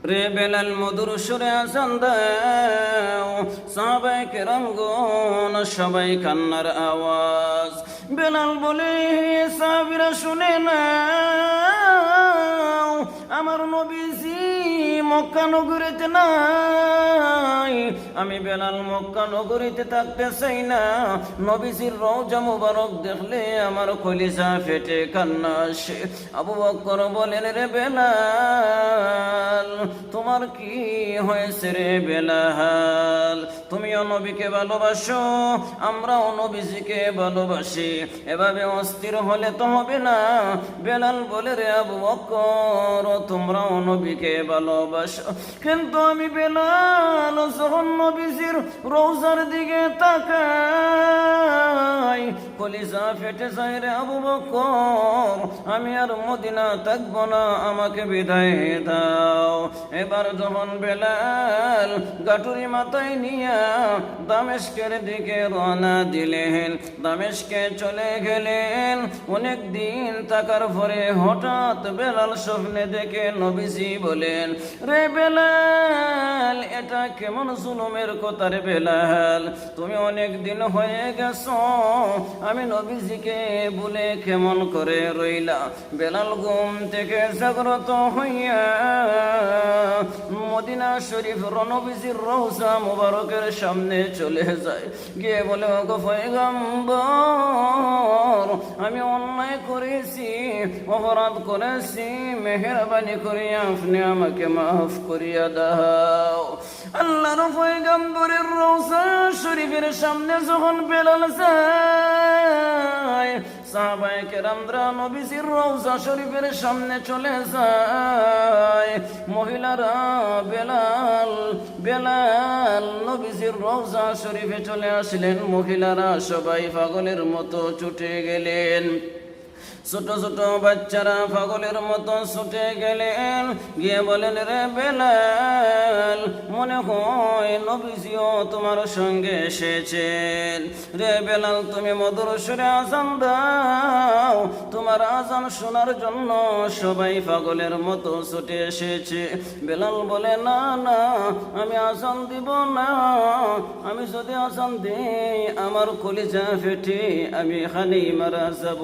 রে বেলাল মধুর সুরে আজান দাও, সাহাবায়ে কেরামগণ সবাই কান্নার আওয়াজ। বেলাল বলে, সাহাবীরা শুনে নাও, আমার নবীজি মক্কা নগরীতে নাই। আমি বেলাল মক্কা নগরীতে থাকতে চাই না। নবীজির রওজা মুবারক দেখলে আমার কলিজা ফেটে কান্না আসে। আবু বকর বলেন, রে বেলাল, তোমার কি হয়েছে রে বেলাল? তুমিও নবীকে ভালোবাসো, আমরাও নবীজিকে ভালোবাসি, এভাবে অস্থির হলে তো হবে না। বেলাল বলে, রে আবু বকর, তোমরাও নবীকে ভালোবাসো, কিন্তু আমি বেলাল যখন নবীজির রওজার দিকে তাকাই কলিজা ফেটে যায় রে আবু বকর। আমি আর মদিনা থাকবো না, আমাকে বিদায় দাও। এবার যখন বেলাল গাটুরি মাথায় নিয়া দামেস্কের দিকে রওনা দিলেন, দামেস্কে চলে গেলেন। অনেক দিন থাকার পরে হঠাৎ বেলাল স্বপ্নে দেখে নবীজি বলেন, রে বেলাল, এটা কেমন জুলুমের কথা রে বেলাল? তুমি অনেক দিন হয়ে গেছো, আমি নবীজিকে বলে কেমন করে রইলা? বেলাল ঘুম থেকে জাগ্রত হইয়া মদিনা শরীফ নবীজির রওজা মুবারকের সামনে চলে যায়। গিয়ে বলে, ওগো পয়গম্বর, আমি অন্যায় করেছি, অপরাধ করেছি, মেহেরবানি করিয়া আপনি আমাকে মাফ করিয়া দাও। আল্লাহর পয়গম্বরের রওজা শরীফের সামনে যখন বেলাল যায়, সাহাবায়ে কেরামরা নবীজির রওজা শরীফের সামনে চলে যায়। মহিলারা বেলাল নবীজির রওজা শরীফে চলে আসলেন। মহিলারা সবাই পাগলের মতো ছুটে গেলেন, ছোট ছোট বাচ্চারা পাগলের মতো ছুটে গেলেন। গিয়ে বলেন, রে বেলাল, মনে হয় নবীজিও তোমার সঙ্গে এসেছেন। রে বেলাল, তুমি মধুর সুরে আজান দাও, তোমার আজান শোনার জন্য সবাই পাগলের মতো ছুটে এসেছে। বেলাল বলে, না না, আমি আজান দিব না। আমি যদি আজান দিই আমার কলিজা ফেটে আমি এখানেই মারা যাব।